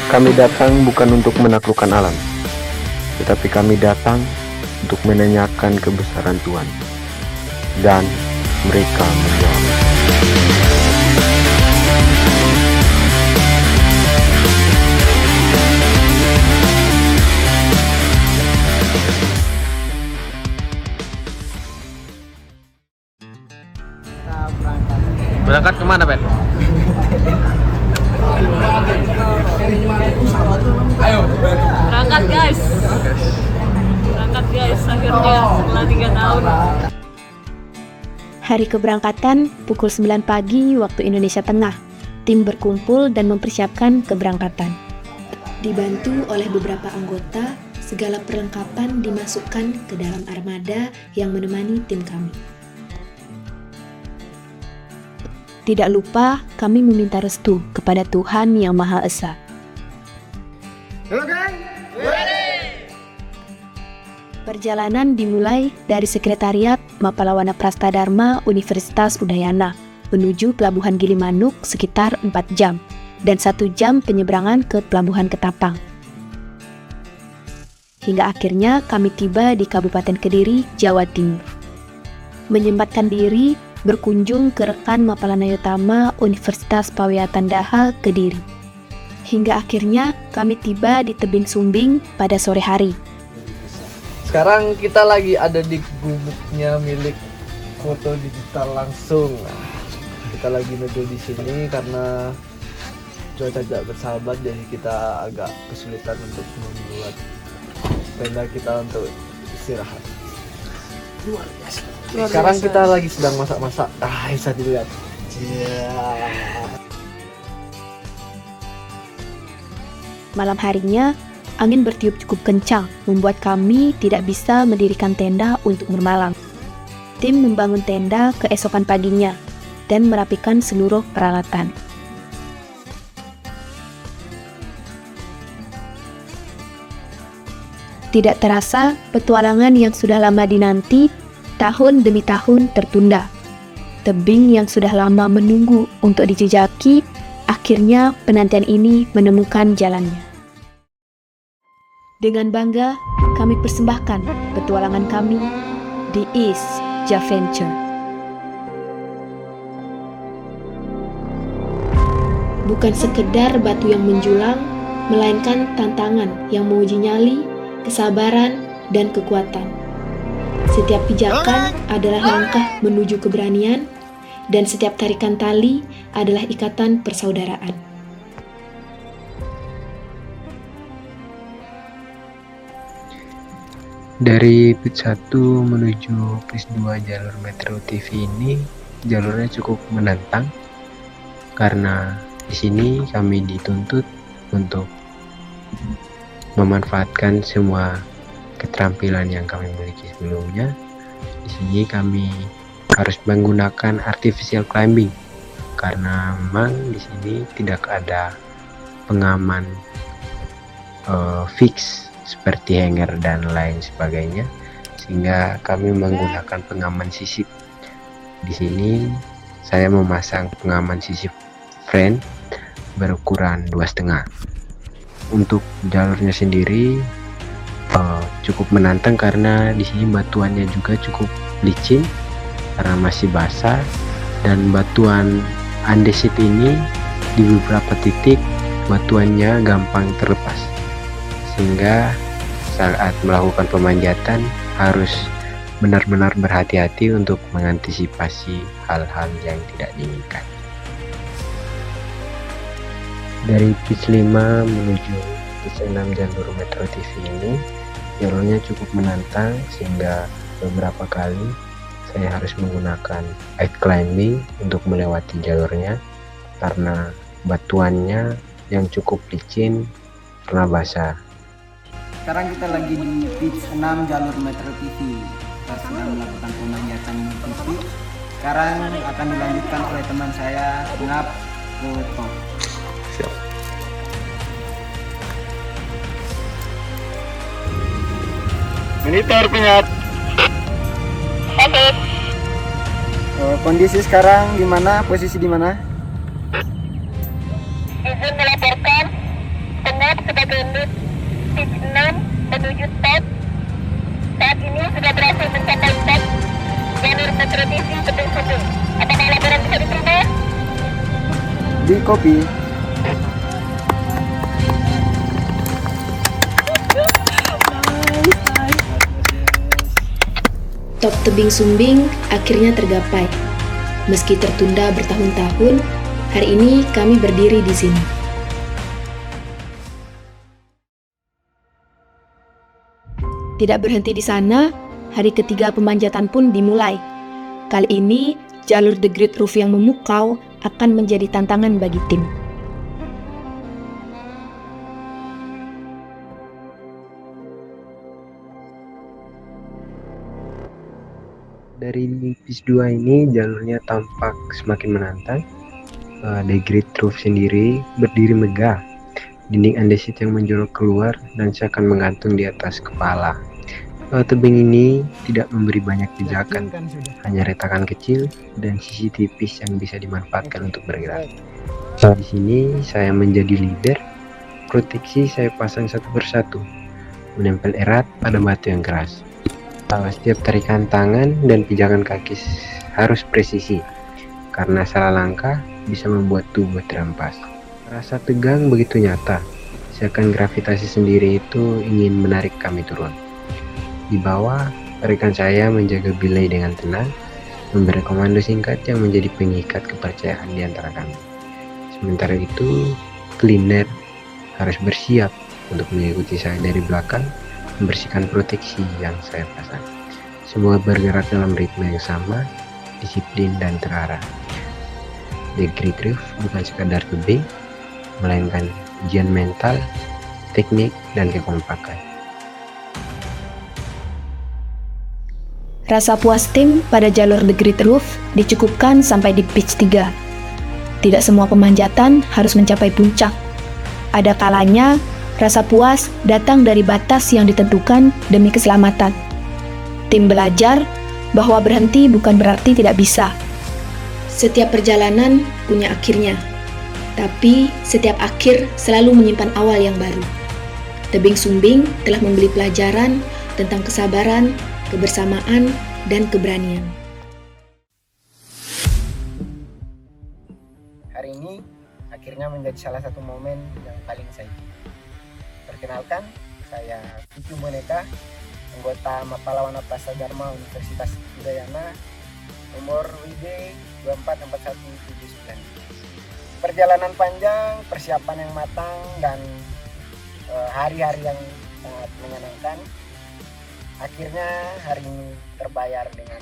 Kami datang bukan untuk menaklukkan alam, tetapi kami datang untuk menanyakan kebesaran Tuhan. Dan mereka menjawab. Berangkat kemana, Ben? Berangkat guys, akhirnya setelah 3 tahun. Hari keberangkatan pukul 9 pagi waktu Indonesia Tengah. Tim berkumpul dan mempersiapkan keberangkatan. Dibantu oleh beberapa anggota, segala perlengkapan dimasukkan ke dalam armada yang menemani tim kami. Tidak lupa, kami meminta restu kepada Tuhan Yang Maha Esa. Perjalanan dimulai dari Sekretariat Mapalawana Prastadharma Universitas Udayana menuju Pelabuhan Gilimanuk sekitar 4 jam dan 1 jam penyeberangan ke Pelabuhan Ketapang. Hingga akhirnya kami tiba di Kabupaten Kediri, Jawa Timur. Menyempatkan diri berkunjung ke rekan Mapalanayotama Universitas Paweatandaha Kediri. Hingga akhirnya kami tiba di tebing Sumbing pada sore hari. Sekarang kita lagi ada di gubuknya milik foto digital langsung. Nah, kita lagi menuju di sini karena cuaca tidak bersahabat, jadi kita agak kesulitan untuk membuat tenda kita untuk istirahat. Luar biasa. Sekarang kita lagi sedang masak-masak. Bisa dilihat. Malam harinya, angin bertiup cukup kencang, membuat kami tidak bisa mendirikan tenda untuk bermalam. Tim membangun tenda keesokan paginya dan merapikan seluruh peralatan. Tidak terasa, petualangan yang sudah lama dinanti, tahun demi tahun tertunda. Tebing yang sudah lama menunggu untuk dijejaki, akhirnya penantian ini menemukan jalannya. Dengan bangga, kami persembahkan petualangan kami di East Javenture. Bukan sekedar batu yang menjulang, melainkan tantangan yang menguji nyali, kesabaran, dan kekuatan. Setiap pijakan adalah langkah menuju keberanian, dan setiap tarikan tali adalah ikatan persaudaraan. Dari pit 1 menuju pit 2 jalur Metro TV ini jalurnya cukup menantang karena di sini kami dituntut untuk memanfaatkan semua keterampilan yang kami miliki sebelumnya. Di sini kami harus menggunakan artificial climbing karena memang di sini tidak ada pengaman fix seperti hanger dan lain sebagainya, sehingga kami menggunakan pengaman sisip. Di sini saya memasang pengaman sisip frame berukuran 2,5. Untuk jalurnya sendiri cukup menantang karena di sini batuannya juga cukup licin karena masih basah, dan batuan andesit ini di beberapa titik batuannya gampang terlepas, sehingga saat melakukan pemanjatan harus benar-benar berhati-hati untuk mengantisipasi hal-hal yang tidak diinginkan. Dari pit 5 menuju pit 6 jalur Metro TV ini jalurnya cukup menantang, sehingga beberapa kali saya harus menggunakan ice climbing untuk melewati jalurnya karena batuannya yang cukup licin karena basah. Sekarang kita lagi di pit 6 jalur Metro TV. Kita sedang melakukan pemanjatan TV. Sekarang akan dilanjutkan oleh teman saya, Ngap Foto. Siap. Monitor penyat. Kondisi sekarang di mana? Posisi di mana? Izin melaporkan tengah berkelit pitch 6 menuju top. Saat ini sudah berhasil mencapai top jalur Metro TV Tebing Sumbing. Apakah laporan bisa diterima? Di kopi. Top tebing Sumbing akhirnya tergapai. Meski tertunda bertahun-tahun, hari ini kami berdiri di sini. Tidak berhenti di sana, hari ketiga pemanjatan pun dimulai. Kali ini, jalur The Great Roof yang memukau akan menjadi tantangan bagi tim. Dari PIS 2 ini jalurnya tampak semakin menantang. The Great Roof sendiri berdiri megah, dinding andesit yang menjorok keluar dan seakan menggantung di atas kepala. Tebing ini tidak memberi banyak pijakan, hanya retakan kecil dan sisi tipis yang bisa dimanfaatkan untuk bergerak. Di sini saya menjadi leader. Proteksi saya pasang satu persatu, menempel erat pada batu yang keras. Setiap tarikan tangan dan pijakan kaki harus presisi, karena salah langkah bisa membuat tubuh terhempas. Rasa tegang begitu nyata, seakan gravitasi sendiri itu ingin menarik kami turun. Di bawah, rekan saya menjaga belay dengan tenang, memberi komando singkat yang menjadi pengikat kepercayaan di antara kami. Sementara itu, cleaner harus bersiap untuk mengikuti saya dari belakang, membersihkan proteksi yang saya pasang. Semua bergerak dalam ritme yang sama, disiplin dan terarah. The Great Roof bukan sekadar tebing, melainkan ujian mental, teknik, dan kekompakan. Rasa puas tim pada jalur The Great Roof dicukupkan sampai di pitch 3. Tidak semua pemanjatan harus mencapai puncak. Ada kalanya rasa puas datang dari batas yang ditentukan demi keselamatan. Tim belajar bahwa berhenti bukan berarti tidak bisa. Setiap perjalanan punya akhirnya, tapi setiap akhir selalu menyimpan awal yang baru. Tebing Sumbing telah memberi pelajaran tentang kesabaran, kebersamaan, dan keberanian. Hari ini akhirnya menjadi salah satu momen yang paling saya ingat. Perkenalkan, saya Vicky Boneka, anggota Mapala Prasa Dharma Universitas Udayana, nomor WD 2441799. Perjalanan panjang, persiapan yang matang, dan hari-hari yang sangat menyenangkan. Akhirnya hari ini terbayar dengan.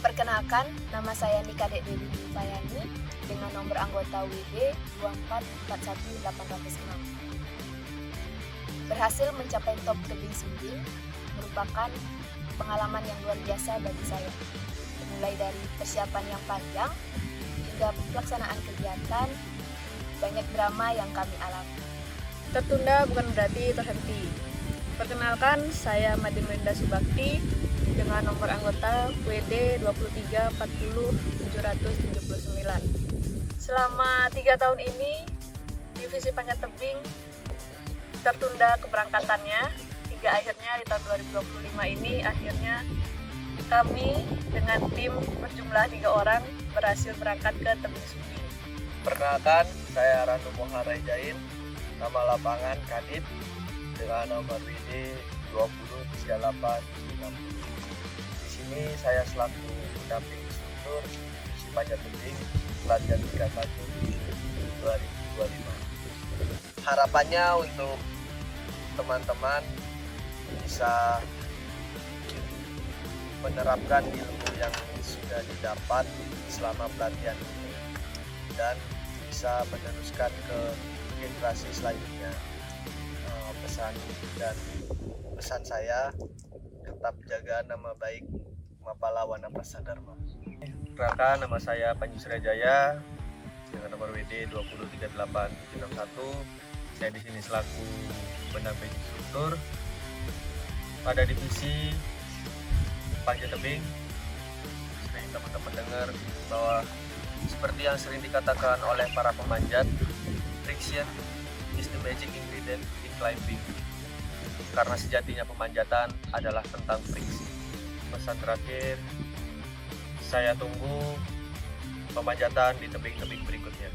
Perkenalkan, nama saya Nika Dek Dewi Bayani dengan nomor anggota WD 2441806. Berhasil mencapai top tebing Sumbing merupakan pengalaman yang luar biasa bagi saya. Mulai dari persiapan yang panjang hingga pelaksanaan kegiatan, banyak drama yang kami alami. Tertunda bukan berarti terhenti. Perkenalkan, saya Made Melinda Subakti dengan nomor anggota WD 2340779. Selama 3 tahun ini, divisi panjat tebing tertunda keberangkatannya hingga akhirnya di tahun 2025 ini akhirnya kami dengan tim berjumlah 3 orang berhasil berangkat ke tebing Sumbing. Perkenalkan, saya Ranu Mohara Jain, nama lapangan Kadip dengan nomor WD 2038660. Di sini saya selaku pendamping instruktur divisi panjat tebing pelatihan tingkat 1 2025. Harapannya untuk teman-teman bisa menerapkan ilmu yang sudah didapat selama pelatihan ini dan bisa meneruskan ke generasi selanjutnya. Pesan saya tetap jaga nama baik Mapala Prasa Dharma. Perkenalkan, nama saya Panji Surajaya dengan nomor WD 2038761. Saya di sini selaku pendamping instruktur pada divisi panjat tebing. Sering teman-teman dengar bahwa seperti yang sering dikatakan oleh para pemanjat, friction is the magic ingredient in climbing. Karena sejatinya pemanjatan adalah tentang friksi. Pesan terakhir, saya tunggu pemanjatan di tebing-tebing berikutnya.